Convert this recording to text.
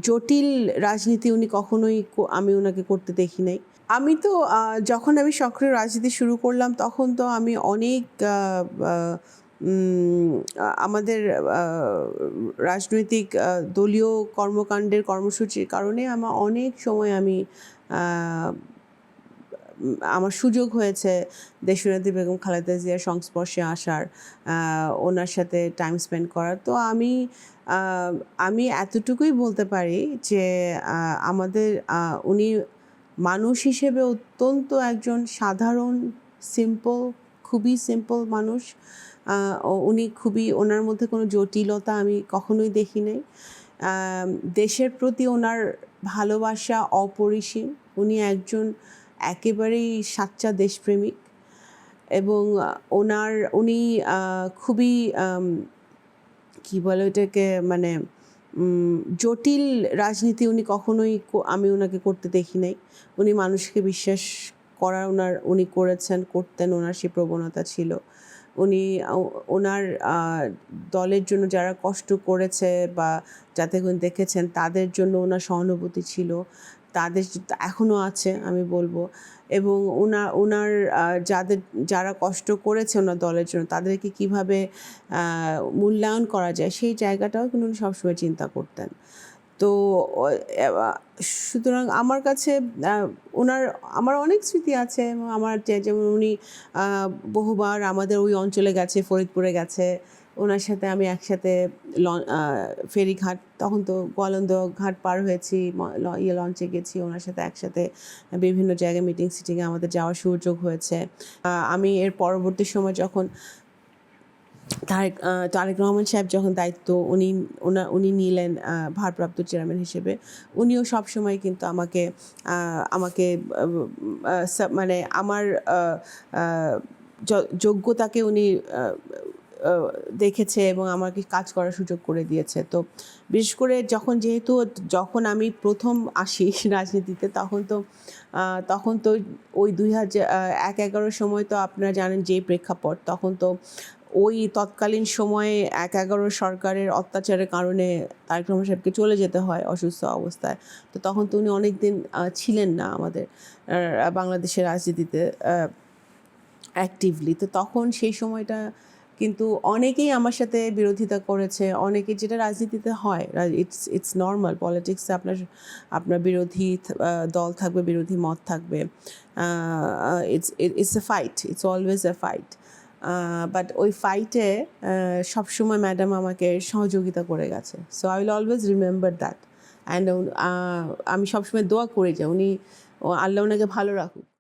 জটিল রাজনীতি উনি কখনোই আমি ওনাকে করতে দেখি নাই। আমি তো যখন আমি সক্রিয় রাজনীতি শুরু করলাম তখন তো আমি অনেক আমাদের রাজনৈতিক দলীয় কর্মকাণ্ডের কর্মসূচির কারণে আমার অনেক সময় আমি আমার সুযোগ হয়েছে দেশনেত্রী বেগম খালেদা জিয়ার সংস্পর্শে আসার, ওনার সাথে টাইম স্পেন্ড করার। তো আমি এতটুকুই বলতে পারি যে আমাদের উনি মানুষ হিসেবে অত্যন্ত একজন সাধারণ, খুবই সিম্পল মানুষ। উনি ওনার মধ্যে কোনো জটিলতা আমি কখনোই দেখি নাই। দেশের প্রতি ওনার ভালোবাসা অপরিসীম। উনি একজন একেবারেই সাচ্চা দেশপ্রেমিক এবং উনি খুবই কি বলে ওটাকে, মানে জটিল রাজনীতি উনি কখনোই আমি ওনাকে করতে দেখি নাই। উনি মানুষকে বিশ্বাস করা উনি করতেন, ওনার সেই প্রবণতা ছিল। উনি ওনার দলের জন্য যারা কষ্ট করেছে বা যাতে দেখেছেন তাদের জন্য ওনার সহানুভূতি ছিল, তাদের এখনও আছে আমি বলবো। এবং ওনার যারা কষ্ট করেছে ওনার দলের জন্য তাদেরকে কিভাবে মূল্যায়ন করা যায় সেই জায়গাটাও কিন্তু উনি সবসময় চিন্তা করতেন। তো সুতরাং আমার কাছে আমার অনেক স্মৃতি আছে। আমার যেমন উনি বহুবার আমাদের ওই অঞ্চলে গেছে, ফরিদপুরে গেছে। ওনার সাথে আমি একসাথে ফেরিঘাট, তখন তো গোয়ালন্দ ঘাট পার হয়েছি, লঞ্চে গেছি ওনার সাথে একসাথে। বিভিন্ন জায়গায় সিটিংয়ে আমাদের যাওয়ার সুযোগ হয়েছে। আমি এর পরবর্তী সময় যখন তারেক রহমান সাহেব যখন দায়িত্ব উনি নিলেন ভারপ্রাপ্ত চেয়ারম্যান হিসেবে, উনিও সবসময় কিন্তু আমাকে মানে আমার যোগ্যতাকে উনি দেখেছে এবং আমাকে কাজ করার সুযোগ করে দিয়েছে। তো বিশেষ করে যখন আমি প্রথম আসি রাজনীতিতে তখন তো ওই 2011 সময় তো আপনারা জানেন যে প্রেক্ষাপট, তখন তো ওই তৎকালীন সময়ে 2011 সরকারের অত্যাচারের কারণে তারেক রহমান সাহেবকে চলে যেতে হয় অসুস্থ অবস্থায়। তো তখন তো উনি অনেক দিন ছিলেন না আমাদের বাংলাদেশের রাজনীতিতে অ্যাক্টিভলি। তো তখন সেই সময়টা কিন্তু অনেকেই আমার সাথে বিরোধিতা করেছে, যেটা রাজনীতিতে হয়, ইটস নর্মাল। পলিটিক্সে আপনার বিরোধী দল থাকবে, বিরোধী মত থাকবে। It's a fight, it's always a fight. But ওই ফাইটে সবসময় ম্যাডাম আমাকে সহযোগিতা করে গেছে। So I will always remember that. And আমি সবসময় দোয়া করি যে আল্লাহ ওনাকে ভালো রাখুক।